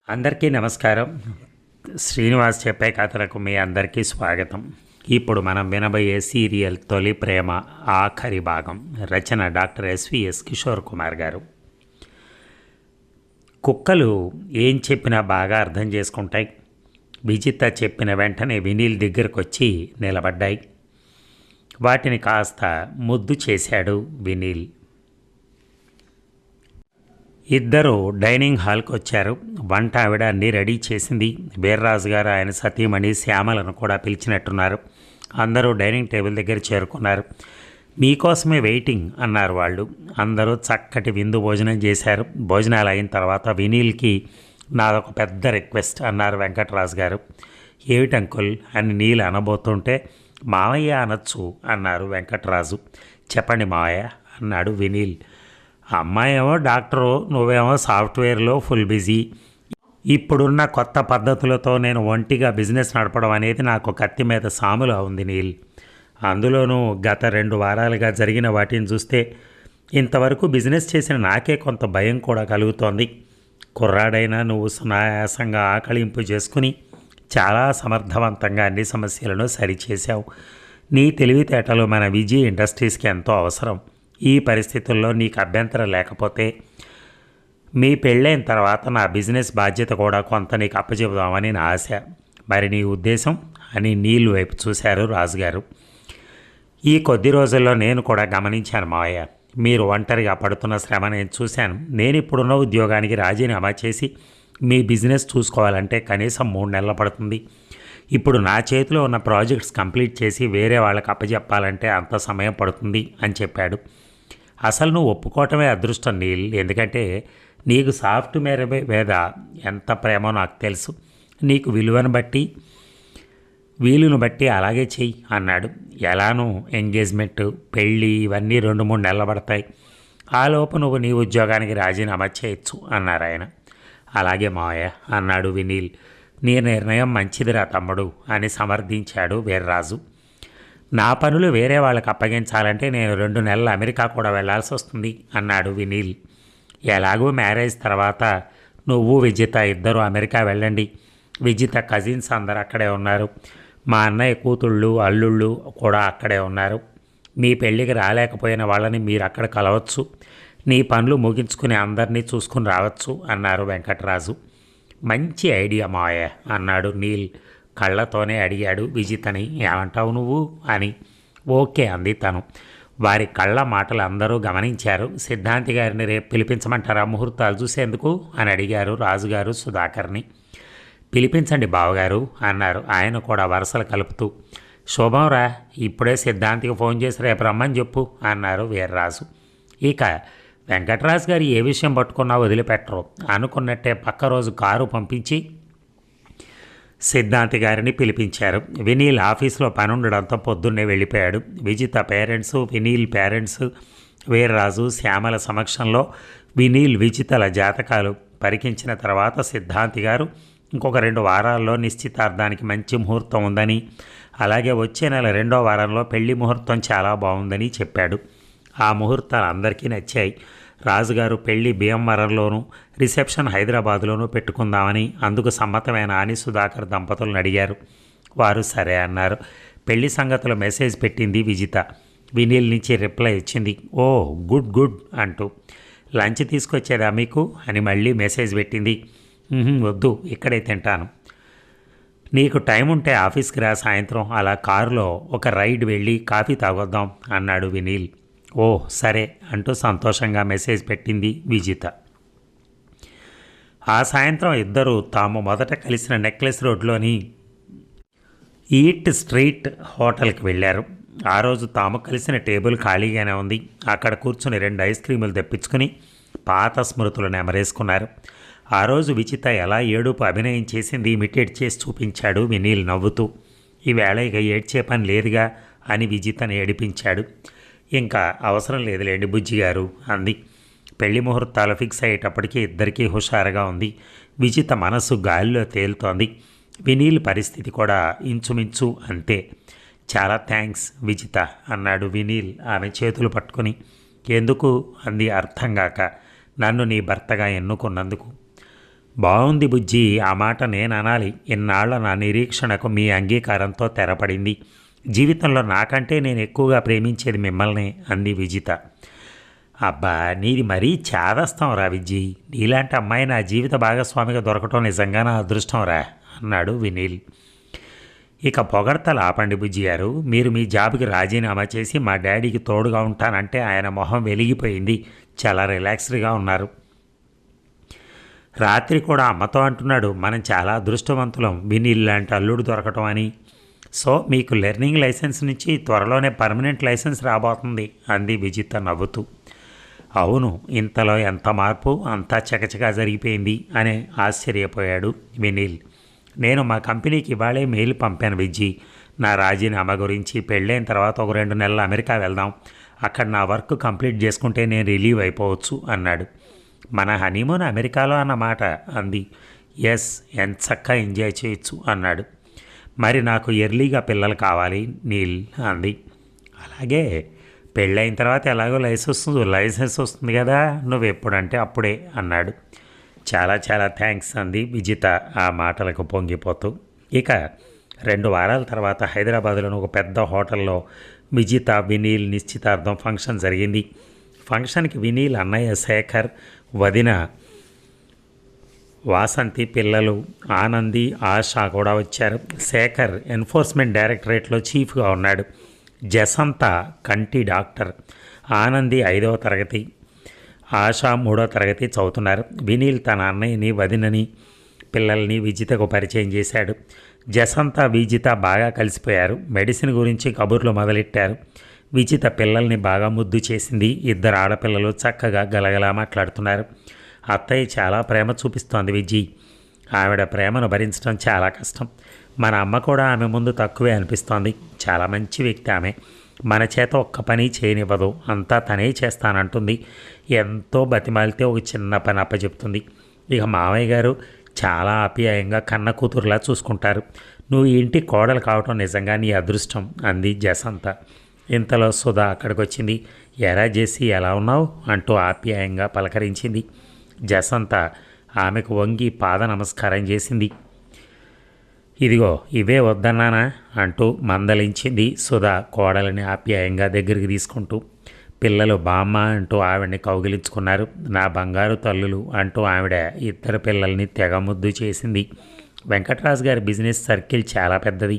అందరికీ నమస్కారం. శ్రీనివాస్ చెప్పే కథలకు మీ అందరికీ స్వాగతం. ఇప్పుడు మనం వినబోయే సీరియల్ తొలి ప్రేమ ఆఖరి భాగం. రచన డాక్టర్ ఎస్విఎస్ కిషోర్ కుమార్ గారు. కుక్కలు ఏం చెప్పినా బాగా అర్థం చేసుకుంటాయి. విజిత చెప్పిన వెంటనే వినీల్ దగ్గరకు వచ్చి నిలబడ్డాయి. వాటిని కాస్త ముద్దు చేశాడు వినీల్. ఇద్దరు డైనింగ్ హాల్కి వచ్చారు. వంట ఆవిడ అన్నీ రెడీ చేసింది. వీర్రాజు గారు ఆయన సతీమణి శ్యామలను కూడా పిలిచినట్టున్నారు. అందరూ డైనింగ్ టేబుల్ దగ్గర చేరుకున్నారు. మీకోసమే వెయిటింగ్ అన్నారు వాళ్ళు. అందరూ చక్కటి విందు భోజనం చేశారు. భోజనాలు అయిన తర్వాత వినీల్కి నాదొక పెద్ద రిక్వెస్ట్ అన్నారు వెంకటరాజు గారు. ఏమిటి అంకుల్ అని నీళ్ళు అనబోతుంటే మావయ్య అనొచ్చు అన్నారు వెంకటరాజు. చెప్పండి మావయ్య అన్నాడు వినీల్. అమ్మాయి ఏమో డాక్టరు, నువ్వేమో సాఫ్ట్వేర్లో ఫుల్ బిజీ. ఇప్పుడున్న కొత్త పద్ధతులతో నేను ఒంటిగా బిజినెస్ నడపడం అనేది నాకు కత్తి మీద సాములా ఉంది నీల్. అందులోనూ గత 2 వారాలుగా జరిగిన వాటిని చూస్తే ఇంతవరకు బిజినెస్ చేసిన నాకే కొంత భయం కూడా కలుగుతోంది. కుర్రాడైనా నువ్వు సునాయాసంగా ఆకలింపు చేసుకుని చాలా సమర్థవంతంగా అన్ని సమస్యలను సరిచేశావు. నీ తెలివితేటలు మన విజయ్ ఇండస్ట్రీస్కి ఎంతో అవసరం. ఈ పరిస్థితుల్లో నీకు అభ్యంతరం లేకపోతే మీ పెళ్ళైన తర్వాత నా బిజినెస్ బాధ్యత కూడా కొంత నీకు అప్పచెబుదామని నా ఆశ. మరి నీ ఉద్దేశం అని నీళ్ళు వైపు చూశారు రాజుగారు. ఈ కొద్ది రోజుల్లో నేను కూడా గమనించాను మావయ్య. మీరు ఒంటరిగా పడుతున్న శ్రమ నేను చూశాను. నేను ఇప్పుడున్న ఉద్యోగానికి రాజీనామా చేసి మీ బిజినెస్ చూసుకోవాలంటే కనీసం 3 నెలలు పడుతుంది. ఇప్పుడు నా చేతిలో ఉన్న ప్రాజెక్ట్స్ కంప్లీట్ చేసి వేరే వాళ్ళకి అప్పచెప్పాలంటే అంత సమయం పడుతుంది అని చెప్పాడు. అసలు నువ్వు ఒప్పుకోవటమే అదృష్టం నీల్. ఎందుకంటే నీకు సాఫ్ట్వేర్ మీద ఎంత ప్రేమో నాకు తెలుసు. నీకు వీలును బట్టి అలాగే చెయ్యి అన్నాడు. ఎలానూ ఎంగేజ్మెంట్, పెళ్ళి ఇవన్నీ 2-3 నెలలు పడతాయి. ఆలోపు నువ్వు నీ ఉద్యోగానికి రాజీనామా చేయొచ్చు అన్నారు ఆయన. అలాగే మావయ్య అన్నాడు వినీల్. నీ నిర్ణయం మంచిదిరా తమ్ముడు అని సమర్థించాడు వీర్రాజు. నా పనులు వేరే వాళ్ళకి అప్పగించాలంటే నేను 2 నెలలు అమెరికా కూడా వెళ్లాల్సి వస్తుంది అన్నాడు వినీల్. ఎలాగో మ్యారేజ్ తర్వాత నువ్వు విజిత ఇద్దరు అమెరికా వెళ్ళండి. విజిత కజిన్స్ అందరు అక్కడే ఉన్నారు. మా అన్నయ్య కూతుళ్ళు అల్లుళ్ళు కూడా అక్కడే ఉన్నారు. మీ పెళ్ళికి రాలేకపోయిన వాళ్ళని మీరు అక్కడ కలవచ్చు. నీ పనులు ముగించుకుని అందరినీ చూసుకుని రావచ్చు అన్నారు వెంకటరాజు. మంచి ఐడియా మావయ్య అన్నాడు నీల్. కళ్ళతోనే అడిగాడు విజితని. ఏమంటావు నువ్వు అని. ఓకే అంది తను. వారి కళ్ళ మాటలు అందరూ గమనించారు. సిద్ధాంతి గారిని రేపు పిలిపించమంటారా ముహూర్తాలు చూసేందుకు అని అడిగారు రాజుగారు సుధాకర్ని. పిలిపించండి బావగారు అన్నారు ఆయన కూడా వరుసలు కలుపుతూ. శుభంరా, ఇప్పుడే సిద్ధాంతికి ఫోన్ చేసి రేపు రమ్మని చెప్పు అన్నారు వీర్రాజు. ఇక వెంకటరాజు గారు ఏ విషయం పట్టుకున్నా వదిలిపెట్టరు. అనుకున్నట్టే పక్క రోజు కారు పంపించి సిద్ధాంతి గారిని పిలిపించారు. వినీల్ ఆఫీస్లో పని ఉండడంతో పొద్దున్నే వెళ్ళిపోయాడు. విజిత పేరెంట్స్, వినీల్ పేరెంట్స్, వీర్రాజు, శ్యామల సమక్షంలో వినీల్ విజితల జాతకాలు పరికించిన తర్వాత సిద్ధాంతి గారు ఇంకొక 2 వారాల్లో నిశ్చితార్థానికి మంచి ముహూర్తం ఉందని, అలాగే వచ్చే నెల 2వ వారంలో పెళ్లి ముహూర్తం చాలా బాగుందని చెప్పాడు. ఆ ముహూర్తాలు అందరికీ నచ్చాయి. రాజుగారు పెళ్లి భీమవరంలోనూ రిసెప్షన్ హైదరాబాదులోనూ పెట్టుకుందామని అందుకు సమ్మతమైన అని సుధాకర్ దంపతులను అడిగారు. వారు సరే అన్నారు. పెళ్లి సంగతులు మెసేజ్ పెట్టింది విజిత. వినీల్ నుంచి రిప్లై ఇచ్చింది. ఓ గుడ్ గుడ్ అంటూ. లంచ్ తీసుకొచ్చేదా మీకు అని మళ్ళీ మెసేజ్ పెట్టింది. వద్దు, ఇక్కడే తింటాను. నీకు టైం ఉంటే ఆఫీస్కి రా, సాయంత్రం అలా కారులో ఒక రైడ్ వెళ్ళి కాఫీ తాగొద్దాం అన్నాడు వినీల్. ఓ సరే అంటూ సంతోషంగా మెసేజ్ పెట్టింది విజిత. ఆ సాయంత్రం ఇద్దరు తాము మొదట కలిసిన నెక్లెస్ రోడ్లోని ఈట్ స్ట్రీట్ హోటల్కి వెళ్ళారు. ఆ రోజు తాము కలిసిన టేబుల్ ఖాళీగానే ఉంది. అక్కడ కూర్చుని 2 ఐస్ క్రీములు తెప్పించుకుని పాత స్మృతులు నెమరేసుకున్నారు. ఆ రోజు విజిత ఎలా ఏడుపు అభినయం చేసింది ఇమిటేట్ చేసి చూపించాడు వినీల్ నవ్వుతూ. ఈవేళ ఇక ఏడ్చే పని లేదుగా అని విజితను ఏడిపించాడు. ఇంకా అవసరం లేదులేండి బుజ్జిగారు అంది. పెళ్లి ముహూర్తాలు ఫిక్స్ అయ్యేటప్పటికీ ఇద్దరికీ హుషారుగా ఉంది. విజిత మనస్సు గాలిలో తేలుతోంది. వినీల్ పరిస్థితి కూడా ఇంచుమించు అంతే. చాలా థ్యాంక్స్ విజిత అన్నాడు వినీల్ ఆమె చేతులు పట్టుకుని. ఎందుకు అంది అర్థం కాక. నన్ను నీ భర్తగా ఎన్నుకున్నందుకు. బాగుంది బుజ్జి, ఆ మాట నేను అనాలి. ఇన్నాళ్ల నా నిరీక్షణకు మీ అంగీకారంతో తెరపడింది. జీవితంలో నాకంటే నేను ఎక్కువగా ప్రేమించేది మిమ్మల్ని, అంది విజిత. అబ్బా, నీది మరీ చేదస్తాం రా విజ్జి. నీలాంటి అమ్మాయి నా జీవిత భాగస్వామిగా దొరకటం నిజంగా నా అదృష్టం రా, అన్నాడు వినీల్. ఇక పొగడ్తలు ఆపండి బుజ్జి గారు. మీరు మీ జాబ్కి రాజీనామా చేసి మా డాడీకి తోడుగా ఉంటానంటే ఆయన మొహం వెలిగిపోయింది. చాలా రిలాక్స్డ్గా ఉన్నారు. రాత్రి కూడా అమ్మతో అంటున్నాడు, మనం చాలా అదృష్టవంతులం వినీల్ లాంటి అల్లుడు దొరకటం అని. సో మీకు లెర్నింగ్ లైసెన్స్ నుంచి త్వరలోనే పర్మనెంట్ లైసెన్స్ రాబోతుంది, అంది విజిత నవ్వుతూ. అవును, ఇంతలో ఎంత మార్పు, అంతా చకచకా జరిగిపోయింది అని ఆశ్చర్యపోయాడు వినీల్. నేను మా కంపెనీకి ఇవాళే మెయిల్ పంపాను విజ్జి. నా రాజీనామా గురించి. పెళ్ళైన తర్వాత ఒక 2 నెలలు అమెరికా వెళ్దాం. అక్కడ నా వర్క్ కంప్లీట్ చేసుకుంటే నేను రిలీవ్ అయిపోవచ్చు, అన్నాడు. మన హనీమూన్ అమెరికాలో అన్నమాట, అంది. ఎస్, ఎంచక్కా ఎంజాయ్ చేయొచ్చు, అన్నాడు. మరి నాకు ఎర్లీగా పిల్లలు కావాలి నీల్, అంది. అలాగే, పెళ్ళైన తర్వాత ఎలాగో లైసెన్స్ వస్తుంది కదా, నువ్వు ఎప్పుడంటే అప్పుడే, అన్నాడు. చాలా చాలా థ్యాంక్స్, అంది విజిత ఆ మాటలకు పొంగిపోతూ. ఇక 2 వారాల తర్వాత హైదరాబాద్లోని ఒక పెద్ద హోటల్లో విజిత వినీల్ నిశ్చితార్థం ఫంక్షన్ జరిగింది. ఫంక్షన్కి వినీల్ అన్నయ్య శేఖర్, వదిన వాసంతి, పిల్లలు ఆనంది, ఆశ కూడా వచ్చారు. శేఖర్ ఎన్ఫోర్స్మెంట్ డైరెక్టరేట్లో చీఫ్గా ఉన్నాడు. జసంత కంటి డాక్టర్. ఆనంది 5వ తరగతి, ఆశ 3వ తరగతి చదువుతున్నారు. వినీల్ తన అన్నయ్యని, వదినని, పిల్లల్ని విజితకు పరిచయం చేశాడు. జసంత, విజిత బాగా కలిసిపోయారు. మెడిసిన్ గురించి కబుర్లు మొదలెట్టారు. విజిత పిల్లల్ని బాగా ముద్దు చేసింది. 2 ఆడపిల్లలు చక్కగా గలగలా మాట్లాడుతున్నారు. అత్తయ్య చాలా ప్రేమ చూపిస్తోంది విజ్జి. ఆవిడ ప్రేమను భరించడం చాలా కష్టం. మన అమ్మ కూడా ఆమె ముందు తక్కువే అనిపిస్తోంది. చాలా మంచి వ్యక్తి ఆమె. మన చేత ఒక్క పని చేయనివ్వదు, అంతా తనే చేస్తానంటుంది. ఎంతో బతిమాలితే ఒక చిన్న పని అప్పచెప్తుంది. ఇక మామయ్య గారు చాలా ఆప్యాయంగా కన్న కూతురులా చూసుకుంటారు. నువ్వు ఈ ఇంటి కోడలు కావటం నిజంగా నీ అదృష్టం, అంది జసంత. ఇంతలో సుధా అక్కడికి వచ్చింది. ఎరా జేసి, ఎలా ఉన్నావు అంటూ ఆప్యాయంగా పలకరించింది. జసంత ఆమెకు వంగి పాద నమస్కారం చేసింది. ఇదిగో ఇవే వద్దన్నానా అంటూ మందలించింది సుధా కోడలిని ఆప్యాయంగా దగ్గరికి తీసుకుంటూ. పిల్లలు బామ్మ అంటూ ఆవిడని కౌగిలించుకున్నారు. నా బంగారు తల్లులు అంటూ ఆవిడ 2 పిల్లల్ని తెగ ముద్దు చేసింది. వెంకటరాజు గారి బిజినెస్ సర్కిల్ చాలా పెద్దది.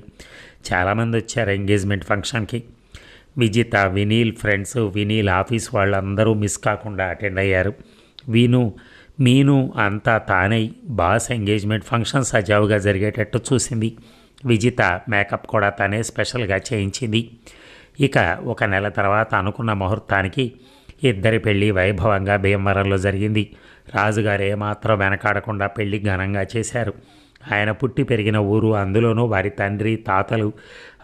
చాలామంది వచ్చారు ఎంగేజ్మెంట్ ఫంక్షన్కి. విజిత, వినీల్ ఫ్రెండ్స్, వినీల్ ఆఫీస్ వాళ్ళందరూ మిస్ కాకుండా అటెండ్ అయ్యారు. మీను అంతా తానై బాస్ ఎంగేజ్మెంట్ ఫంక్షన్ సజావుగా జరిగేటట్టు చూసింది. విజిత మేకప్ కూడా తనే స్పెషల్గా చేయించింది. ఇక 1 నెల తర్వాత అనుకున్న ముహూర్తానికి 2 పెళ్ళి వైభవంగా భీమవరంలో జరిగింది. రాజుగారు ఏమాత్రం వెనకాడకుండా పెళ్లి ఘనంగా చేశారు. ఆయన పుట్టి పెరిగిన ఊరు, అందులోనూ వారి తండ్రి తాతలు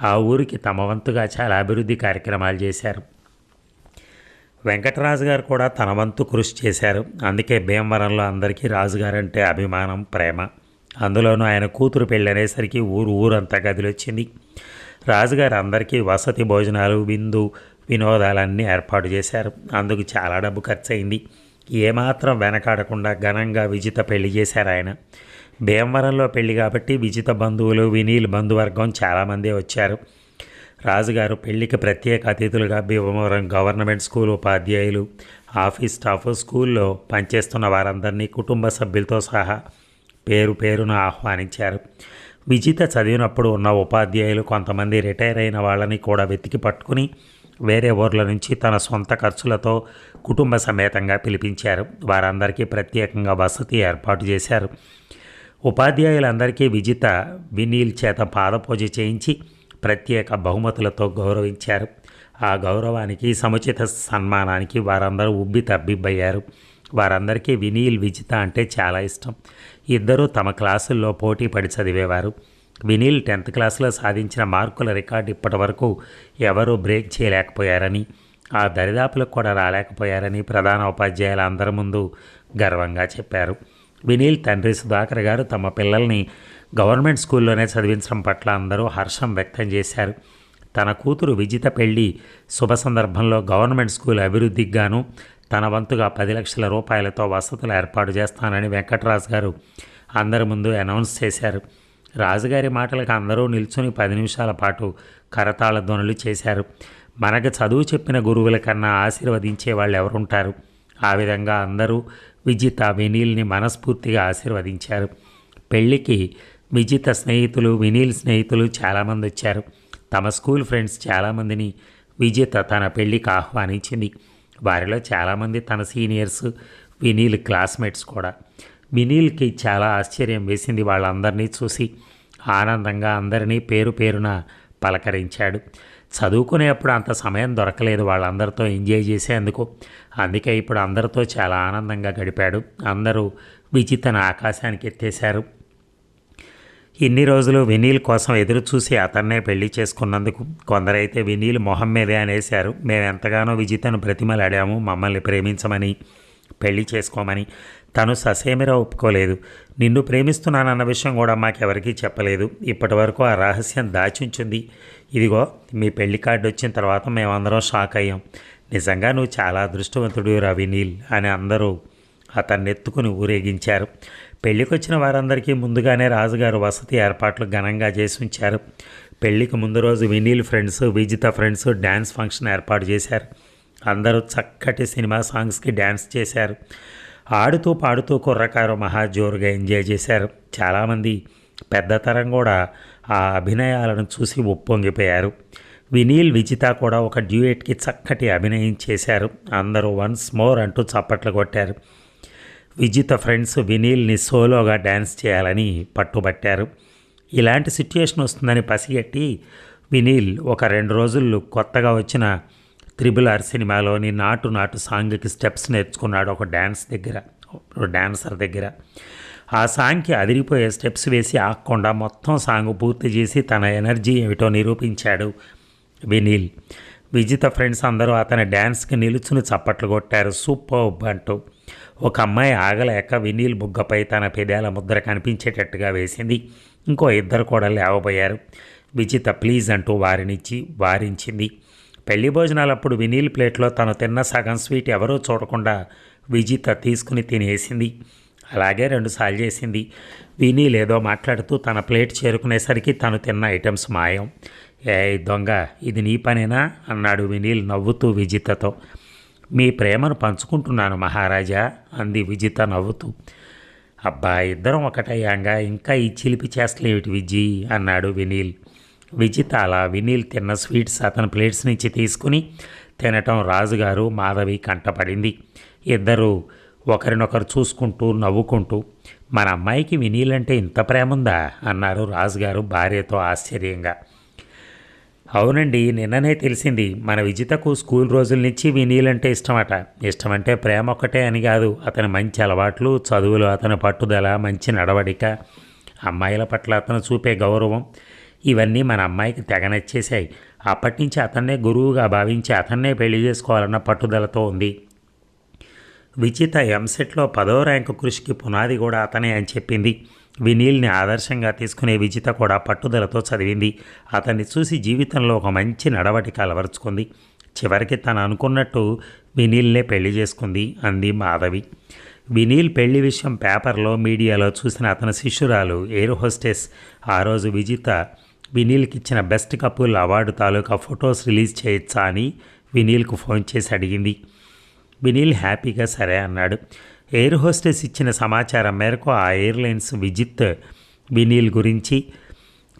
ఆ ఊరికి తమ వంతుగా చాలా అభివృద్ధి కార్యక్రమాలు చేశారు. వెంకటరాజు గారు కూడా తన వంతు కృషి చేశారు. అందుకే భీమవరంలో అందరికీ రాజుగారంటే అభిమానం, ప్రేమ. అందులోనూ ఆయన కూతురు పెళ్ళి అనేసరికి ఊరంతా గదిలొచ్చింది. రాజుగారు అందరికీ వసతి భోజనాలు, విందు వినోదాలన్నీ ఏర్పాటు చేశారు. అందుకు చాలా డబ్బు ఖర్చు అయింది. ఏమాత్రం వెనకాడకుండా ఘనంగా విజిత పెళ్లి చేశారు ఆయన. భీమవరంలో పెళ్లి కాబట్టి విజిత బంధువులు, వినీల్ బంధువర్గం చాలామంది వచ్చారు. రాజుగారు పెళ్లికి ప్రత్యేక అతిథులుగా భీమవరం గవర్నమెంట్ స్కూల్ ఉపాధ్యాయులు, ఆఫీస్ స్టాఫ్, స్కూల్లో పనిచేస్తున్న వారందరినీ కుటుంబ సభ్యులతో సహా పేరు పేరున ఆహ్వానించారు. విజిత చదివినప్పుడు ఉన్న ఉపాధ్యాయులు కొంతమంది రిటైర్ అయిన వాళ్ళని కూడా వెతికి పట్టుకుని వేరే ఊర్ల నుంచి తన సొంత ఖర్చులతో కుటుంబ సమేతంగా పిలిపించారు. వారందరికీ ప్రత్యేకంగా వసతి ఏర్పాటు చేశారు. ఉపాధ్యాయులందరికీ విజిత వినీల్ చేత పాదపూజ చేయించి ప్రత్యేక బహుమతులతో గౌరవించారు. ఆ గౌరవానికి, సముచిత సన్మానానికి వారందరూ ఉబ్బి తబ్బిబ్బయ్యారు. వారందరికీ వినీల్, విజిత అంటే చాలా ఇష్టం. 2 తమ క్లాసుల్లో పోటీ పడి చదివేవారు. వినీల్ 10th క్లాసులో సాధించిన మార్కుల రికార్డు ఇప్పటి వరకు ఎవరూ బ్రేక్ చేయలేకపోయారని, ఆ దరిదాపులకు కూడా రాలేకపోయారని ప్రధాన ఉపాధ్యాయులు అందరి ముందు గర్వంగా చెప్పారు. వినీల్ తండ్రి సుధాకర్ గారు తమ పిల్లల్ని గవర్నమెంట్ స్కూల్లోనే చదివించడం పట్ల అందరూ హర్షం వ్యక్తం చేశారు. తన కూతురు విజిత పెళ్లి శుభ సందర్భంలో గవర్నమెంట్ స్కూల్ అభివృద్ధికి గాను తన వంతుగా 10 లక్షల రూపాయలతో వసతులు ఏర్పాటు చేస్తానని వెంకటరాజు గారు అందరి ముందు అనౌన్స్ చేశారు. రాజుగారి మాటలకు అందరూ నిల్చుని 10 నిమిషాల పాటు కరతాళ ధ్వనులు చేశారు. మనకు చదువు చెప్పిన గురువుల కన్నా ఆశీర్వదించే వాళ్ళు ఎవరుంటారు? ఆ విధంగా అందరూ విజిత వినీల్ని మనస్ఫూర్తిగా ఆశీర్వదించారు. పెళ్లికి విజిత స్నేహితులు, వినీల్ స్నేహితులు చాలామంది వచ్చారు. తమ స్కూల్ ఫ్రెండ్స్ చాలామందిని విజిత తన పెళ్లికి ఆహ్వానించింది. వారిలో చాలామంది తన సీనియర్స్, వినీల్ క్లాస్మేట్స్ కూడా. వినీల్కి చాలా ఆశ్చర్యం వేసింది వాళ్ళందరినీ చూసి. ఆనందంగా అందరినీ పేరు పేరున పలకరించాడు. చదువుకునేప్పుడు అంత సమయం దొరకలేదు వాళ్ళందరితో ఎంజాయ్ చేసేందుకు. అందుకే ఇప్పుడు అందరితో చాలా ఆనందంగా గడిపాడు. అందరూ విజితను ఆకాశానికి ఎత్తేశారు. ఇన్ని రోజులు వినీల్ కోసం ఎదురు చూసి అతన్నే పెళ్లి చేసుకున్నందుకు కొందరైతే వినీల్ మొహం మీదే అనేశారు. మేము ఎంతగానో విజితను బ్రతిమలాడాము మమ్మల్ని ప్రేమించమని, పెళ్లి చేసుకోమని. తను ససేమిరా ఒప్పుకోలేదు. నిన్ను ప్రేమిస్తున్నానన్న విషయం కూడా మాకెవరికీ చెప్పలేదు. ఇప్పటి వరకు ఆ రహస్యం దాచుంచింది. ఇదిగో మీ పెళ్లి కార్డు వచ్చిన తర్వాత మేమందరం షాక్ అయ్యాం. నిజంగా నువ్వు చాలా అదృష్టవంతుడు రా వినీల్ అని అందరూ అతన్ని ఎత్తుకుని ఊరేగించారు. పెళ్లికొచ్చిన వారందరికీ ముందుగానే రాజుగారు వసతి ఏర్పాట్లు ఘనంగా చేసి ఉంచారు. పెళ్లికి ముందు రోజు Vineel friends, Vijitha friends dance function ఏర్పాటు చేశారు. అందరూ చక్కటి సినిమా సాంగ్స్కి డ్యాన్స్ చేశారు. ఆడుతూ పాడుతూ కుర్రకారు మహా జోరుగా ఎంజాయ్ చేశారు. చాలామంది పెద్ద తరం కూడా ఆ అభినయాలను చూసి ఉప్పొంగిపోయారు. వినీల్, విజిత కూడా ఒక డ్యూయెట్కి చక్కటి అభినయం చేశారు. అందరూ వన్స్ మోర్ అంటూ చప్పట్లు కొట్టారు. విజిత ఫ్రెండ్స్ వినీల్ని సోలోగా డ్యాన్స్ చేయాలని పట్టుబట్టారు. ఇలాంటి సిట్యుయేషన్ వస్తుందని పసిగట్టి వినీల్ ఒక 2 రోజులు కొత్తగా వచ్చిన త్రిబుల్ సినిమాలోని నాటు నాటు సాంగ్కి స్టెప్స్ నేర్చుకున్నాడు ఒక డాన్సర్ దగ్గర. ఆ సాంగ్కి అదిరిపోయే స్టెప్స్ వేసి ఆగకుండా మొత్తం సాంగ్ పూర్తి చేసి తన ఎనర్జీ ఏమిటో నిరూపించాడు వినీల్. విజిత ఫ్రెండ్స్ అందరూ అతని డ్యాన్స్కి నిలుచుని చప్పట్లు కొట్టారు సూపర్బ్ అంటూ. ఒక అమ్మాయి ఆగలేక వినీల్ బుగ్గపై తన పెదాల ముద్ర కనిపించేటట్టుగా వేసింది. ఇంకో 2 కూడా లేవబోయారు. విజిత ప్లీజ్ అంటూ వారించింది. పెళ్లి భోజనాలప్పుడు వినీల్ ప్లేట్లో తను తిన్న సగం స్వీట్ ఎవరూ చూడకుండా విజిత తీసుకుని తినేసింది. అలాగే 2 సార్లు చేసింది. వినీల్ ఏదో మాట్లాడుతూ తన ప్లేట్ చేరుకునేసరికి తను తిన్న ఐటమ్స్ మాయం. ఏ దొంగ, ఇది నీ పనేనా అన్నాడు వినీల్ నవ్వుతూ విజితతో. మీ ప్రేమను పంచుకుంటున్నాను మహారాజా అంది విజిత నవ్వుతూ. అబ్బా, ఇద్దరం ఒకటయ్యాంగా ఇంకా ఈ చిలిపి చేస్తలేమిటి విజ్జి అన్నాడు వినీల్. విజిత అలా వినీల్ తిన్న స్వీట్స్ అతని ప్లేట్స్ నుంచి తీసుకుని తినటం రాజుగారు, మాధవి కంటపడింది. ఇద్దరు ఒకరినొకరు చూసుకుంటూ నవ్వుకుంటూ మన అమ్మాయికి వినీల్ అంటే ఇంత ప్రేమ ఉందా అన్నారు రాజుగారు భార్యతో ఆశ్చర్యంగా. అవునండి, నిన్ననే తెలిసింది. మన విజితకు స్కూల్ రోజుల నుంచి వినీల్ అంటే ఇష్టమట. ఇష్టమంటే ప్రేమ ఒక్కటే అని కాదు, అతని మంచి అలవాట్లు, చదువులు, అతని పట్టుదల, మంచి నడవడిక, అమ్మాయిల పట్ల అతను చూపే గౌరవం, ఇవన్నీ మన అమ్మాయికి తెగ నచ్చేశాయి. అప్పటి నుంచి అతన్నే గురువుగా భావించి అతన్నే పెళ్లి చేసుకోవాలన్న పట్టుదలతో ఉంది. విజిత ఎంసెట్లో 10వ ర్యాంకు కృషికి పునాది కూడా అతనే అని చెప్పింది. వినీల్ని ఆదర్శంగా తీసుకునే విజిత కూడా పట్టుదలతో చదివింది. అతన్ని చూసి జీవితంలో ఒక మంచి నడవడిక అలవరుచుకుంది. చివరికి తను అనుకున్నట్టు వినీల్నే పెళ్లి చేసుకుంది అంది మాధవి. వినీల్ పెళ్లి విషయం పేపర్లో, మీడియాలో చూసిన అతని శిష్యురాలు ఎయిర్ హోస్టెస్ ఆ రోజు విజిత వినీల్కి ఇచ్చిన బెస్ట్ కపుల్ అవార్డు తాలూకా ఫొటోస్ రిలీజ్ చేయొచ్చా అని వినీల్కు ఫోన్ చేసి అడిగింది. వినీల్ హ్యాపీగా సరే అన్నాడు. ఎయిర్ హోస్టెస్ ఇచ్చిన సమాచారం మేరకు ఆ ఎయిర్లైన్స్ వినీల్ గురించి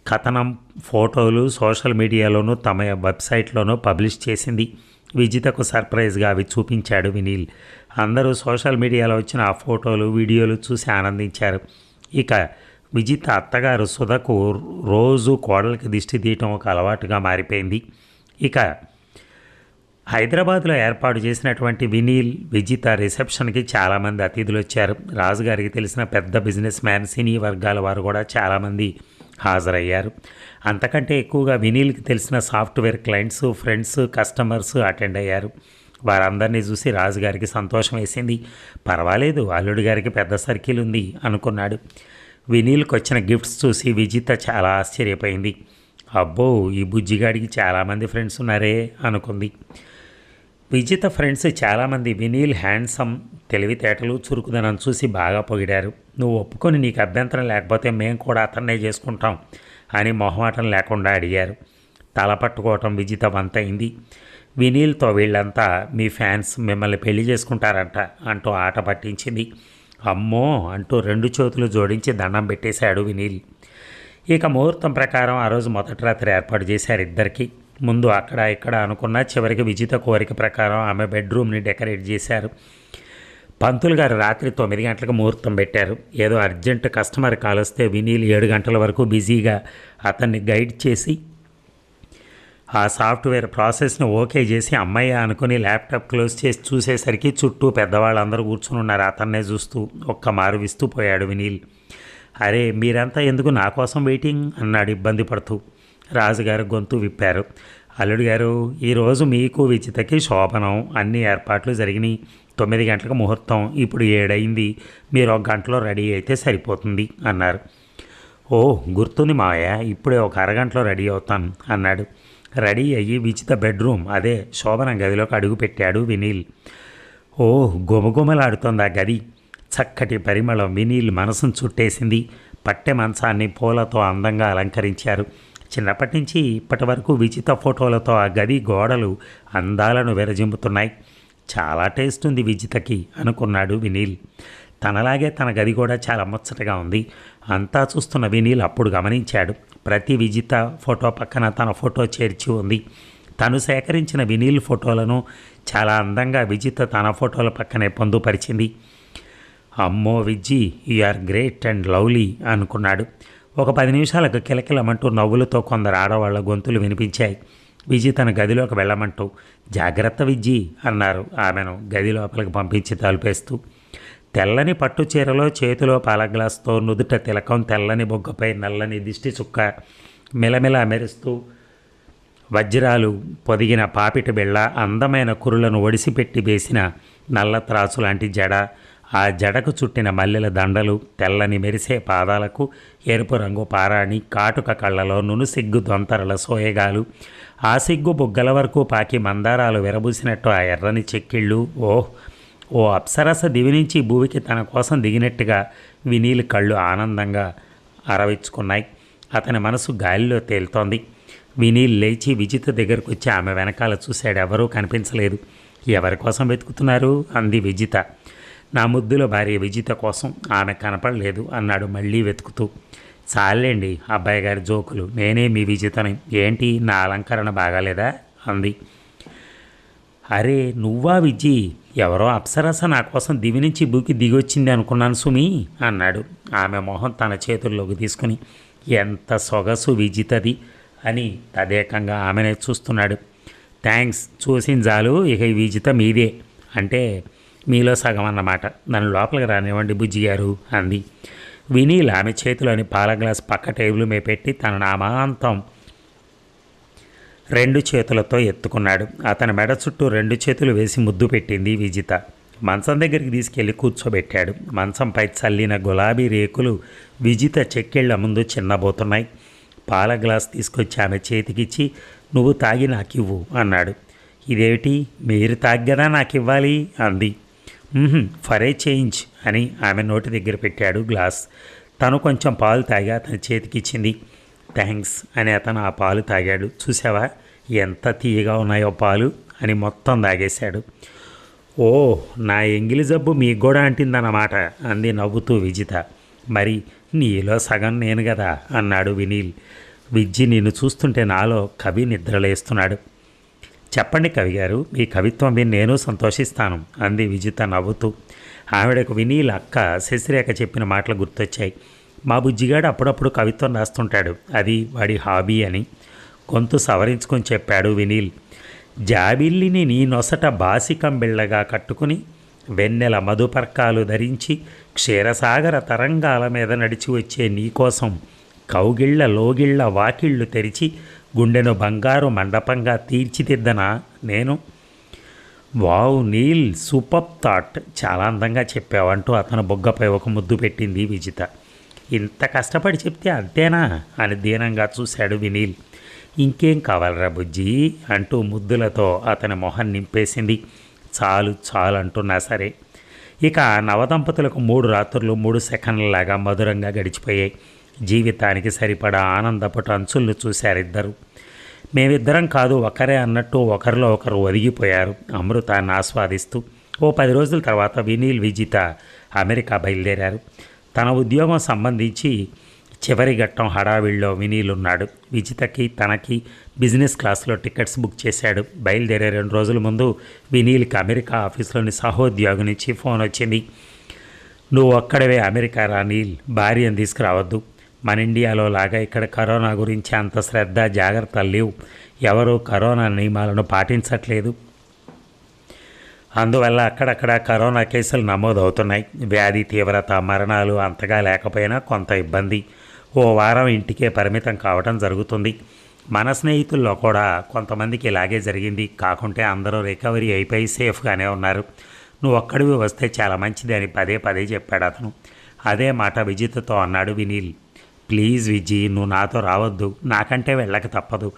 కథనం, ఫోటోలు సోషల్ మీడియాలోనూ తమ వెబ్సైట్లోనూ పబ్లిష్ చేసింది. విజితకు సర్ప్రైజ్గా అవి చూపించాడు వినీల్. అందరూ సోషల్ మీడియాలో వచ్చిన ఆ ఫోటోలు, వీడియోలు చూసి ఆనందించారు. ఇక విజిత అత్తగారు సుధకు రోజు కోడలికి దిష్టి తీయటం ఒక అలవాటుగా మారిపోయింది. ఇక హైదరాబాద్లో ఏర్పాటు చేసినటువంటి వినీల్, విజిత రిసెప్షన్కి చాలామంది అతిథులు వచ్చారు. రాజుగారికి తెలిసిన పెద్ద బిజినెస్ మ్యాన్, సినీ వర్గాల వారు కూడా చాలామంది హాజరయ్యారు. అంతకంటే ఎక్కువగా వినీల్కి తెలిసిన software clients, friends, customers attend అయ్యారు. వారందరినీ చూసి రాజుగారికి సంతోషం వేసింది. పర్వాలేదు, అల్లుడి గారికి పెద్ద సర్కిల్ ఉంది అనుకున్నాడు. వినీల్కి వచ్చిన గిఫ్ట్స్ చూసి విజిత చాలా ఆశ్చర్యపోయింది. అబ్బో, ఈ బుజ్జిగాడికి చాలామంది ఫ్రెండ్స్ ఉన్నారే అనుకుంది. విజిత ఫ్రెండ్స్ చాలామంది వినీల్ హ్యాండ్సమ్, తెలివితేటలు, చురుకుదనం చూసి బాగా పొగిడారు. నువ్వు ఒప్పుకొని నీకు అభ్యంతరం లేకపోతే మేము కూడా అతన్నే చేసుకుంటాం అని మొహమాటం లేకుండా అడిగారు. తల పట్టుకోవటం విజిత వంతైంది. వినీల్తో వీళ్ళంతా మీ ఫ్యాన్స్, మిమ్మల్ని పెళ్లి చేసుకుంటారంట అంటూ ఆట పట్టించింది. అమ్మో అంటూ 2 చేతులు జోడించి దండం పెట్టేశాడు వినీల్. ఇక ముహూర్తం ప్రకారం ఆ రోజు మొదటి రాత్రి ఏర్పాటు చేశారు ఇద్దరికి. ముందు అక్కడ ఇక్కడ అనుకున్న, చివరికి విజిత కోరిక ప్రకారం ఆమె బెడ్రూమ్ని డెకరేట్ చేశారు. పంతులు గారు రాత్రి 9 గంటలకు ముహూర్తం పెట్టారు. ఏదో అర్జెంట్ కస్టమర్ కాల్ వస్తే వినీల్ 7 గంటల వరకు బిజీగా అతన్ని గైడ్ చేసి ఆ సాఫ్ట్వేర్ ప్రాసెస్ని ఓకే చేసి అమ్మయ్య అనుకుని ల్యాప్టాప్ క్లోజ్ చేసి చూసేసరికి చుట్టూ పెద్దవాళ్ళందరూ కూర్చుని ఉన్నారు. అతన్నే చూస్తూ ఒక్క మారు విస్తుపోయాడు వినీల్. అరే మీరంతా ఎందుకు నా కోసం వెయిటింగ్ అన్నాడు ఇబ్బంది పడుతూ. రాజుగారు గొంతు విప్పారు. అల్లుడు గారు, ఈరోజు మీకు విజితకి శోభనం, అన్ని ఏర్పాట్లు జరిగినాయి. 9 గంటలకు ముహూర్తం, ఇప్పుడు 7 అయింది. మీరు 1 గంటలో రెడీ అయితే సరిపోతుంది అన్నారు. ఓ గుర్తుంది మావయ్య, ఇప్పుడే ఒక అరగంటలో రెడీ అవుతాను అన్నాడు. రెడీ అయ్యి విజిత బెడ్రూమ్, అదే శోభనం గదిలోకి అడుగు పెట్టాడు వినీల్. ఓ గుమగుమలాడుతోంది ఆ గది. చక్కటి పరిమళం వినీల్ మనసును చుట్టేసింది. పట్టె మంచాన్ని పూలతో అందంగా అలంకరించారు. చిన్నప్పటి నుంచి ఇప్పటి వరకు విజిత ఫోటోలతో ఆ గది గోడలు అందాలను విరజిమ్ముతున్నాయి. చాలా టేస్ట్ ఉంది విజితకి అనుకున్నాడు వినీల్. తనలాగే తన గది కూడా చాలా ముచ్చటగా ఉంది. అంతా చూస్తున్న వినీల్ అప్పుడు గమనించాడు, ప్రతి విజిత ఫోటో పక్కన తన ఫోటో చేర్చి ఉంది. తను సేకరించిన వినీల్ ఫోటోలను చాలా అందంగా విజిత తన ఫోటోల పక్కనే పొందుపరిచింది. అమ్మో Vijji, you are great and lovely అనుకున్నాడు. ఒక 10 నిమిషాలకు కిలకిలమంటూ నవ్వులతో కొందరు ఆడవాళ్ల గొంతులు వినిపించాయి. విజితను గదిలోకి వెళ్ళమంటూ. జాగ్రత్త విజ్జి అన్నారు ఆమెను గది లోపలికి పంపించి తలుపేస్తూ. తెల్లని పట్టు చీరలో, చేతిలో పాల గ్లాస్తో, నుదుట తిలకం, తెల్లని బొగ్గపై నల్లని దిష్టి చుక్క, మిలమిల మెరుస్తూ వజ్రాలు పొదిగిన పాపిటి బిళ్ళ, అందమైన కురులను ఒడిసిపెట్టి వేసిన నల్ల త్రాసు లాంటి జడ, ఆ జడకు చుట్టిన మల్లెల దండలు, తెల్లని మెరిసే పాదాలకు ఎరుపు రంగు పారాణి, కాటుక కళ్ళలో నునుసిగ్గు దొంతరల సోయగాలు, ఆ సిగ్గు బుగ్గల వరకు పాకి మందారాలు విరబూసినట్టు ఆ ఎర్రని చెక్కిళ్ళు. ఓ అప్సరస దివి నుంచి భూమికి తన కోసం దిగినట్టుగా వినీల్ కళ్ళు ఆనందంగా అరవించుకున్నాయి. అతని మనసు గాలిలో తేలుతోంది. వినీల్ లేచి విజిత దగ్గరకు వచ్చి ఆమె వెనకాల చూశాడు. ఎవరూ కనిపించలేదు. ఎవరి కోసం వెతుకుతున్నారు అంది విజిత. నా ముద్దుల భార్య విజిత కోసం, ఆమె కనపడలేదు అన్నాడు మళ్ళీ వెతుకుతూ. చాలండి అబ్బాయి గారి జోకులు, నేనే మీ విజితని. ఏంటి నా అలంకరణ బాగాలేదా అంది. అరే నువ్వా విజ్జి, ఎవరో అప్సరస నా కోసం దివి నుంచి భూకి దిగొచ్చింది అనుకున్నాను సుమి అన్నాడు ఆమె మొహం తన చేతుల్లోకి తీసుకుని. ఎంత సొగసు విజితది అని తదేకంగా ఆమెనే చూస్తున్నాడు. థ్యాంక్స్, చూసిన చాలు, ఇక ఈ విజిత మీదే, అంటే మీలో సగం అన్నమాట. నన్ను లోపలికి రానివ్వండి బుజ్జి గారు అంది. వినీల్ ఆమె చేతిలోని పాల గ్లాస్ పక్క టేబుల్ మీద పెట్టి తన నామాంతం 2 చేతులతో ఎత్తుకున్నాడు. అతని మెడ చుట్టూ 2 చేతులు వేసి ముద్దు పెట్టింది విజిత. మంచం దగ్గరికి తీసుకెళ్లి కూర్చోబెట్టాడు. మంచంపై చల్లిన గులాబీ రేకులు విజిత చెక్కిళ్ల ముందు చిన్నబోతున్నాయి. పాల గ్లాస్ తీసుకొచ్చి ఆమె చేతికిచ్చి, నువ్వు తాగి నాకివ్వు అన్నాడు. ఇదేమిటి, మీరు తాగ్గదా నాకు ఇవ్వాలి అంది. ఫర్ ఏ చేంజ్ అని ఆమె నోటి దగ్గర పెట్టాడు గ్లాస్. తను కొంచెం పాలు తాగి అతని చేతికిచ్చింది. థ్యాంక్స్ అని అతను ఆ పాలు తాగాడు. చూసావా ఎంత తీయగా ఉన్నాయో పాలు అని మొత్తం తాగేశాడు. ఓ నా ఎంగిలి జబ్బు మీకు కూడా అంటిందన్నమాట అంది నవ్వుతూ విజిత. మరి నీలో సగం నేను కదా అన్నాడు వినీల్. విజ్జి నిన్ను చూస్తుంటే నాలో కవి నిద్రలేస్తున్నాడు. చెప్పండి కవి గారు, మీ కవిత్వం విని నేను సంతోషిస్తాను అంది విజిత నవ్వుతూ. ఆవిడకు వినీల్ అక్క శశిరేఖ చెప్పిన మాటలు గుర్తొచ్చాయి. మా బుజ్జిగాడు అప్పుడప్పుడు కవిత్వం రాస్తుంటాడు, అది వాడి హాబీ అని గొంతు సవరించుకొని చెప్పాడు వినీల్. జాబిల్లిని నీ నొసట బాసికంబిళ్ళగా కట్టుకుని, వెన్నెల మధుపర్కాలు ధరించి, క్షీరసాగర తరంగాల మీద నడిచి వచ్చే నీకోసం కౌగిళ్ల లోగిళ్ల వాకిళ్ళు తెరిచి, గుండెను బంగారు మండపంగా తీర్చిదిద్దనా నేను. వావ్ నీల్, సూపర్ థాట్, చాలా అందంగా చెప్పావంటూ అతను బొగ్గపై ఒక ముద్దు పెట్టింది విజిత. ఇంత కష్టపడి చెప్తే అంతేనా అని దీనంగా చూశాడు వినీల్. ఇంకేం కావాలరా బుజ్జి అంటూ ముద్దులతో అతని మొహం నింపేసింది. చాలు చాలు అంటున్నా సరే. ఇక నవదంపతులకు 3 రాత్రులు 3 సెకండ్లలాగా మధురంగా గడిచిపోయాయి. జీవితానికి సరిపడా ఆనందపు అంచులు చూశారిద్దరు. మేమిద్దరం కాదు ఒకరే అన్నట్టు ఒకరిలో ఒకరు ఒదిగిపోయారు అమృతాన్ని ఆస్వాదిస్తూ. ఓ 10 రోజుల తర్వాత వినీల్ విజిత అమెరికా బయలుదేరారు. తన ఉద్యోగం సంబంధించి చివరి ఘట్టం హడావిడిలో వినీల్ ఉన్నాడు. విజితకి తనకి బిజినెస్ క్లాస్లో టికెట్స్ బుక్ చేశాడు. బయలుదేరే 2 రోజుల ముందు వినీల్కి అమెరికా ఆఫీస్లోని సహోద్యోగి నుంచి ఫోన్ వచ్చింది. నువ్వు ఒక్కడవే అమెరికా రా నీల్, భార్యను తీసుకురావద్దు. మన ఇండియాలో లాగా ఇక్కడ కరోనా గురించి అంత శ్రద్ధ జాగ్రత్తలు లేవు. ఎవరూ కరోనా నియమాలను పాటించట్లేదు. అందువల్ల అక్కడక్కడ కరోనా కేసులు నమోదవుతున్నాయి. వ్యాధి తీవ్రత మరణాలు అంతగా లేకపోయినా కొంత ఇబ్బంది. ఓ వారం ఇంటికే పరిమితం కావడం జరుగుతుంది. మన స్నేహితుల్లో కూడా కొంతమందికి ఇలాగే జరిగింది. కాకుంటే అందరూ రికవరీ అయిపోయి సేఫ్గానే ఉన్నారు. నువ్వు ఒక్కడివి వస్తే చాలా మంచిది అని పదే పదే చెప్పాడు అతను. అదే మాట విజితతో అన్నాడు వినీల్. ప్లీజ్ విజీ, నువ్వు నాతో రావద్దు. నాకంటే వెళ్ళక తప్పదు.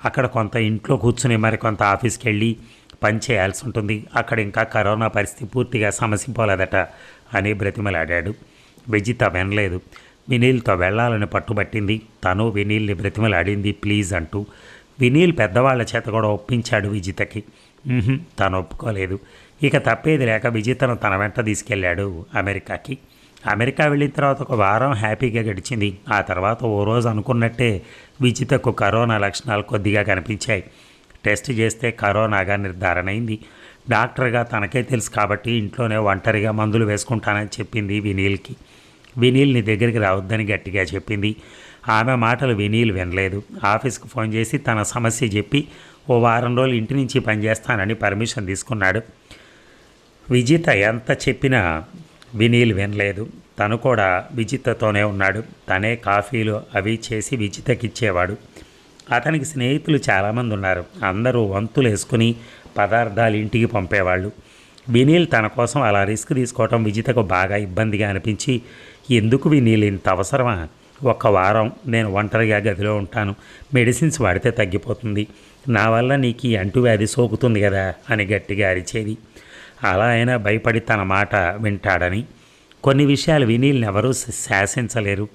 అక్కడ కొంత ఇంట్లో కూర్చుని మరికొంత ఆఫీస్కి వెళ్ళి పని చేయాల్సి ఉంటుంది. అక్కడ ఇంకా కరోనా పరిస్థితి పూర్తిగా సమసిపోలేదట అని బ్రతిమలాడాడు. విజిత వినలేదు. వినీల్తో వెళ్ళాలని పట్టుబట్టింది. తను వినీల్ని బ్రతిమలాడింది ప్లీజ్ అంటూ. వినీల్ పెద్దవాళ్ల చేత కూడా ఒప్పించాడు విజితకి. తను ఒప్పుకోలేదు. ఇక తప్పేది లేక విజితను తన వెంట తీసుకెళ్ళాడు అమెరికాకి. అమెరికా వెళ్ళిన తర్వాత ఒక వారం హ్యాపీగా గడిచింది. ఆ తర్వాత ఓ రోజు అనుకున్నట్టే విజితకు కరోనా లక్షణాలు కొద్దిగా కనిపించాయి. టెస్ట్ చేస్తే కరోనాగా నిర్ధారణ అయింది. డాక్టర్గా తనకే తెలుసు కాబట్టి ఇంట్లోనే ఒంటరిగా మందులు వేసుకుంటానని చెప్పింది వినీల్కి. వినీల్ని దగ్గరికి రావద్దని గట్టిగా చెప్పింది. ఆమె మాటలు వినీల్ వినలేదు. ఆఫీస్కి ఫోన్ చేసి తన సమస్య చెప్పి ఓ వారం రోజులు ఇంటి నుంచి పనిచేస్తానని పర్మిషన్ తీసుకున్నాడు. విజిత ఎంత చెప్పినా వినీల్ వినలేదు. తను కూడా విజితతోనే ఉన్నాడు. తనే కాఫీలు అవి చేసి విజితకిచ్చేవాడు. అతనికి స్నేహితులు చాలామంది ఉన్నారు. అందరూ వంతులు వేసుకుని పదార్థాలు ఇంటికి పంపేవాళ్ళు. వినీల్ తన కోసం అలా రిస్క్ తీసుకోవటం విజితకు బాగా ఇబ్బందిగా అనిపించి, ఎందుకు వినీల్ ఇంత అవసరమా? ఒక్క వారం నేను ఒంటరిగా గదిలో ఉంటాను. మెడిసిన్స్ వాడితే తగ్గిపోతుంది. నా వల్ల నీకు ఈ అంటువ్యాధి సోకుతుంది కదా అని గట్టిగా అరిచేది. అలా అయినా భయపడి తన మాట వింటాడని. కొన్ని విషయాలు వినీల్ని ఎవరూ శాసించలేరు.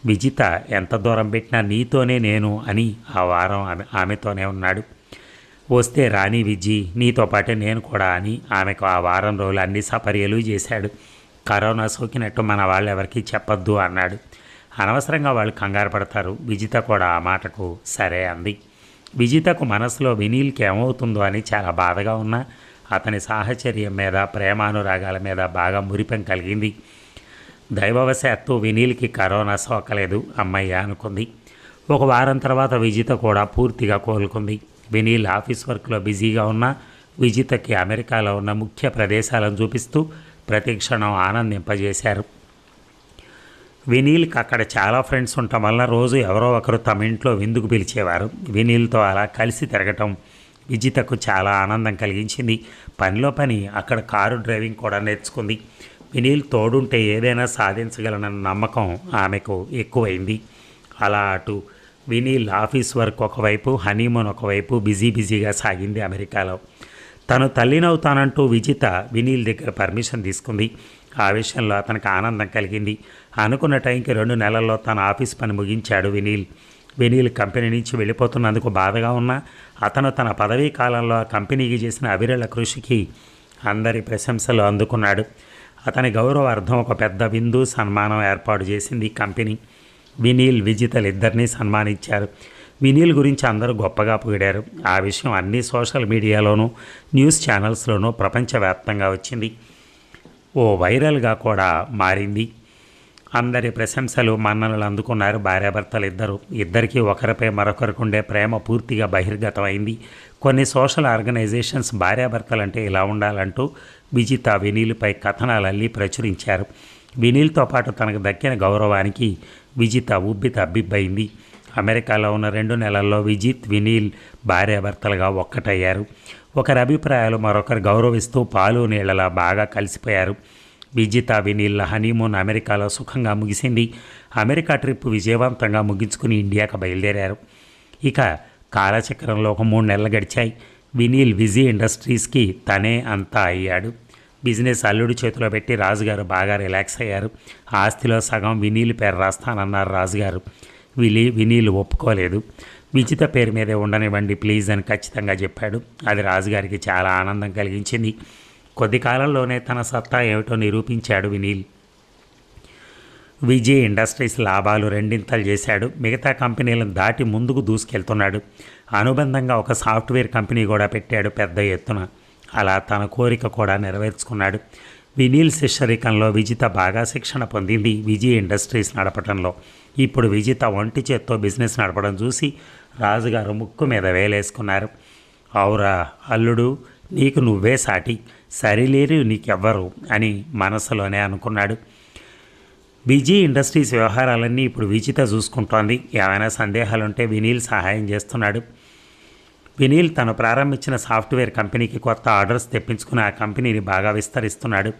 విజిత ఎంత దూరం పెట్టినా నీతోనే నేను అని ఆ వారం ఆమెతోనే ఉన్నాడు. వస్తే రాణి విజ్జి, నీతో పాటే నేను కూడా అని ఆమెకు ఆ వారం రోజులు అన్ని సపర్యలు చేశాడు. కరోనా సోకినట్టు మన వాళ్ళు ఎవరికీ చెప్పొద్దు అన్నాడు. అనవసరంగా వాళ్ళు కంగారు పడతారు. విజిత కూడా ఆ మాటకు సరే అంది. విజితకు మనసులో వినీల్కి ఏమవుతుందో అని చాలా బాధగా ఉన్నా అతని సాహచర్యం మీద ప్రేమానురాగాల మీద బాగా మురిపెం కలిగింది. దైవవశాత్తు వినీల్కి కరోనా సోకలేదు అమ్మయ్య అనుకుంది. ఒక వారం తర్వాత విజిత కూడా పూర్తిగా కోలుకుంది. వినీల్ ఆఫీస్ వర్క్లో బిజీగా ఉన్న విజితకి అమెరికాలో ఉన్న ముఖ్య ప్రదేశాలను చూపిస్తూ ప్రతి క్షణం ఆనందింపజేశారు. వినీల్కి అక్కడ చాలా ఫ్రెండ్స్ ఉండటం వల్ల రోజు ఎవరో ఒకరు తమ ఇంట్లో విందుకు పిలిచేవారు. వినీల్తో అలా కలిసి తిరగటం విజితకు చాలా ఆనందం కలిగించింది. పనిలో పని అక్కడ కారు డ్రైవింగ్ కూడా నేర్చుకుంది. వినీల్ తోడుంటే ఏదైనా సాధించగలనన్న నమ్మకం ఆమెకు ఎక్కువైంది. అలా అటు వినీల్ ఆఫీస్ వర్క్ ఒకవైపు, హనీమూన్ ఒకవైపు బిజీగా సాగింది అమెరికాలో. తను తల్లినవుతానంటూ విజిత వినీల్ దగ్గర పర్మిషన్ తీసుకుంది. ఆ విషయంలో అతనికి ఆనందం కలిగింది. అనుకున్న టైంకి 2 నెలల్లో తన ఆఫీస్ పని ముగించాడు వినీల్ కంపెనీ నుంచి వెళ్ళిపోతున్నందుకు బాధగా ఉన్నా అతను తన పదవీ కాలంలో ఆ కంపెనీకి చేసిన అవిరళ కృషికి అందరి ప్రశంసలు అందుకున్నాడు. అతని గౌరవార్థం ఒక పెద్ద విందు సన్మానం ఏర్పాటు చేసింది కంపెనీ. వినీల్ విజితలు ఇద్దరినీ సన్మానించారు. వినీల్ గురించి అందరూ గొప్పగా పొగిడారు. ఆ విషయం అన్ని సోషల్ మీడియాలోనూ న్యూస్ ఛానల్స్లోనూ ప్రపంచవ్యాప్తంగా వచ్చింది. ఓ వైరల్గా కూడా మారింది. అందరి ప్రశంసలు మన్ననలు అందుకున్నారు భార్యాభర్తలు ఇద్దరు. ఇద్దరికీ ఒకరిపై మరొకరికి ఉండే ప్రేమ పూర్తిగా బహిర్గతమైంది. కొన్ని సోషల్ ఆర్గనైజేషన్స్ భార్యాభర్తలంటే ఇలా ఉండాలంటూ విజిత వినీల్పై కథనాలు అల్లి ప్రచురించారు. వినీల్తో పాటు తనకు దక్కిన గౌరవానికి విజిత తబ్బిబ్బైంది. అమెరికాలో ఉన్న 2 నెలల్లో వినీల్ భార్యాభర్తలుగా ఒక్కటయ్యారు. ఒకరి అభిప్రాయాలు మరొకరు గౌరవిస్తూ పాలు నీళ్లలా బాగా కలిసిపోయారు. విజిత వినీల్ హనీమూన్ అమెరికాలో సుఖంగా ముగిసింది. అమెరికా ట్రిప్ విజయవంతంగా ముగించుకుని ఇండియాకు బయలుదేరారు. ఇక కాలచక్రంలో ఒక 3 నెలలు గడిచాయి. వినీల్ విజీ ఇండస్ట్రీస్కి తనే అంతా అయ్యాడు. బిజినెస్ అల్లుడి చేతిలో పెట్టి రాజుగారు బాగా రిలాక్స్ అయ్యారు. ఆస్తిలో సగం వినీల్ పేరు రాస్తానన్నారు రాజుగారు. వినీల్ ఒప్పుకోలేదు. విజిత పేరు మీదే ఉండనివ్వండి ప్లీజ్ అని ఖచ్చితంగా చెప్పాడు. అది రాజుగారికి చాలా ఆనందం కలిగించింది. కొద్ది కాలంలోనే తన సత్తా ఏమిటో నిరూపించాడు వినీల్. విజయ్ ఇండస్ట్రీస్ లాభాలు రెండింతలు చేశాడు. మిగతా కంపెనీలను దాటి ముందుకు దూసుకెళ్తున్నాడు. అనుబంధంగా ఒక సాఫ్ట్వేర్ కంపెనీ కూడా పెట్టాడు పెద్ద ఎత్తున. అలా తన కోరిక కూడా నెరవేర్చుకున్నాడు. వినీల్ శిష్యరికంలో విజిత బాగా శిక్షణ పొందింది విజయ్ ఇండస్ట్రీస్ నడపడంలో. ఇప్పుడు విజిత ఒంటి చేత్తో బిజినెస్ నడపడం చూసి రాజుగారు ముక్కు మీద వేలేసుకున్నారు. అవురా అల్లుడు, నీకు నువ్వే సాటి, సరిలేరు నీకెవ్వరు అని మనసులోనే అనుకున్నాడు. విజయ్ ఇండస్ట్రీస్ వ్యవహారాలన్నీ ఇప్పుడు విజిత చూసుకుంటోంది. ఏమైనా సందేహాలుంటే వినీల్ సహాయం చేస్తున్నాడు. వినీల్ తను ప్రారంభించిన సాఫ్ట్వేర్ కంపెనీకి కొత్త ఆర్డర్స్ తెప్పించుకుని ఆ కంపెనీని బాగా విస్తరిస్తున్నాడు.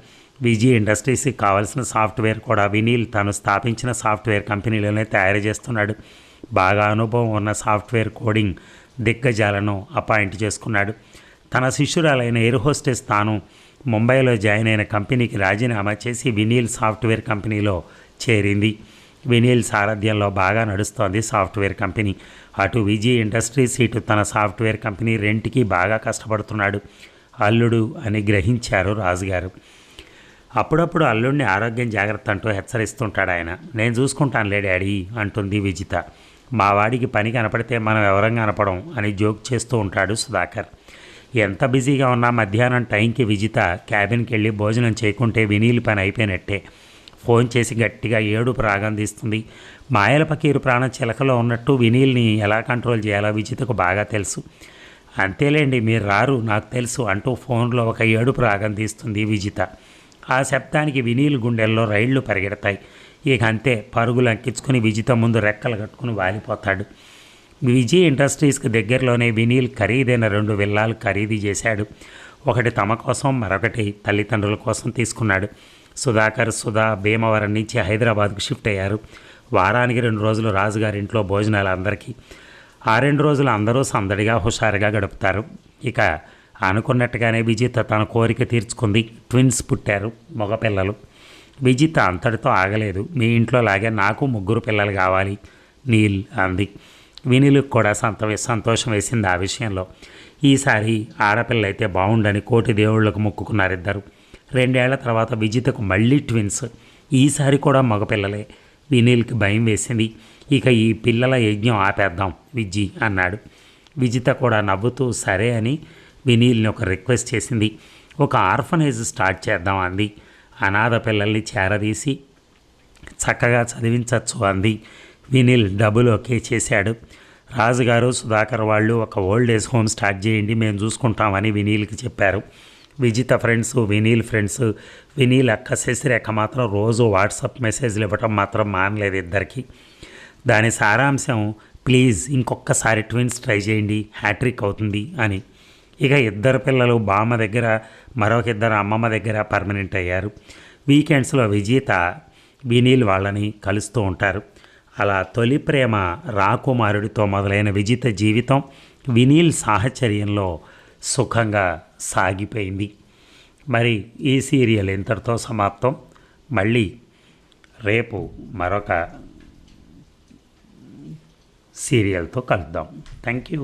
విజయ్ ఇండస్ట్రీస్కి కావాల్సిన సాఫ్ట్వేర్ కూడా వినీల్ తను స్థాపించిన సాఫ్ట్వేర్ కంపెనీలోనే తయారు చేస్తున్నాడు. బాగా అనుభవం ఉన్న సాఫ్ట్వేర్ కోడింగ్ దిగ్గజాలను అపాయింట్ చేసుకున్నాడు. తన శిష్యురాలైన ఎయిర్ హోస్టెస్ తాను ముంబైలో జాయిన్ అయిన కంపెనీకి రాజీనామా చేసి వినీల్ సాఫ్ట్వేర్ కంపెనీలో చేరింది. వినీల్ సారథ్యంలో బాగా నడుస్తోంది సాఫ్ట్వేర్ కంపెనీ. అటు విజయ్ ఇండస్ట్రీస్, ఇటు తన సాఫ్ట్వేర్ కంపెనీ రెంటికి బాగా కష్టపడుతున్నాడు అల్లుడు అని గ్రహించారు రాజుగారు. అప్పుడప్పుడు అల్లుడిని ఆరోగ్యం జాగ్రత్త అంటూ హెచ్చరిస్తుంటాడు ఆయన. నేను చూసుకుంటానులే డాడీ అంటుంది విజిత. మా వాడికి పని కనపడితే మనం ఎవరం కనపడం అని జోక్ చేస్తూ ఉంటాడు సుధాకర్. ఎంత బిజీగా ఉన్నా మధ్యాహ్నం టైంకి విజిత క్యాబిన్కి వెళ్ళి భోజనం చేయకుంటే వినీల్ పని అయిపోయినట్టే. ఫోన్ చేసి గట్టిగా ఏడుపు రాగం తీస్తుంది. మాయల పకీరు ప్రాణం చిలకలో ఉన్నట్టు వినీల్ని ఎలా కంట్రోల్ చేయాలో విజితకు బాగా తెలుసు. అంతేలేండి మీరు రారు నాకు తెలుసు అంటూ ఫోన్లో ఒక ఏడుపు రాగం తీస్తుంది విజిత. ఆ శబ్దానికి వినీల్ గుండెల్లో రైళ్లు పరిగెడతాయి. ఇక అంతే, పరుగులు అంకించుకుని విజిత ముందు రెక్కలు కట్టుకుని వాలిపోతాడు. విజయ్ ఇండస్ట్రీస్కి దగ్గరలోనే వినీల్ ఖరీదైన 2 విల్లాలు ఖరీదు చేశాడు. ఒకటి తమ కోసం, మరొకటి తల్లిదండ్రుల కోసం తీసుకున్నాడు. సుధాకర్, సుధా భీమవరం నుంచి హైదరాబాద్కు షిఫ్ట్ అయ్యారు. వారానికి 2 రోజులు రాజుగారింట్లో భోజనాలు అందరికీ. ఆ 2 రోజులు అందరూ సందడిగా హుషారుగా గడుపుతారు. ఇక అనుకున్నట్టుగానే విజిత తన కోరిక తీర్చుకుంది. ట్విన్స్ పుట్టారు, మగపిల్లలు. విజిత అంతటితో ఆగలేదు. మీ ఇంట్లో లాగే నాకు 3 పిల్లలు కావాలి నీల్ అంది. వినీలకు కూడా సంతోషం వేసింది ఆ విషయంలో. ఈసారి ఆడపిల్ల అయితే బాగుండని కోటి దేవుళ్లకు మొక్కుకున్నారిద్దరు. 2 ఏళ్ల తర్వాత విజితకు మళ్ళీ ట్విన్స్. ఈసారి కూడా మగపిల్లలే. వినీల్కి భయం వేసింది. ఇక ఈ పిల్లల యజ్ఞం ఆపేద్దాం విజ్జి అన్నాడు. విజిత కూడా నవ్వుతూ సరే అని వినీల్ని ఒక రిక్వెస్ట్ చేసింది. ఒక ఆర్ఫనేజ్ స్టార్ట్ చేద్దాం అంది. అనాథ పిల్లల్ని చేరదీసి చక్కగా చదివించవచ్చు అంది. వినీల్ డబ్బులు ఓకే చేశాడు. రాజుగారు, సుధాకర్ వాళ్ళు ఒక ఓల్డ్ ఏజ్ హోమ్ స్టార్ట్ చేయండి, మేము చూసుకుంటామని వినీల్కి చెప్పారు. విజిత ఫ్రెండ్స్, వినీల్ ఫ్రెండ్స్, వినీల్ అక్క శశిరేఖ మాత్రం రోజు వాట్సాప్ మెసేజ్లు ఇవ్వటం మాత్రం మానలేదు ఇద్దరికి. దాని సారాంశం ప్లీజ్ ఇంకొకసారి ట్విన్స్ ట్రై చేయండి, హ్యాట్రిక్ అవుతుంది అని. ఇక 2 పిల్లలు బామ్మ దగ్గర, మరొక 2 అమ్మమ్మ దగ్గర పర్మనెంట్ అయ్యారు. వీకెండ్స్లో విజిత వినీల్ వాళ్ళని కలుస్తూ ఉంటారు. అలా తొలి ప్రేమ రాకుమారుడితో మొదలైన విజిత జీవితం వినీల్ సాహచర్యంలో సుఖంగా సాగిపోయింది. మరి ఈ సీరియల్ ఇంతటితో సమాప్తం. మళ్ళీ రేపు మరొక సీరియల్తో కలుద్దాం. Thank you.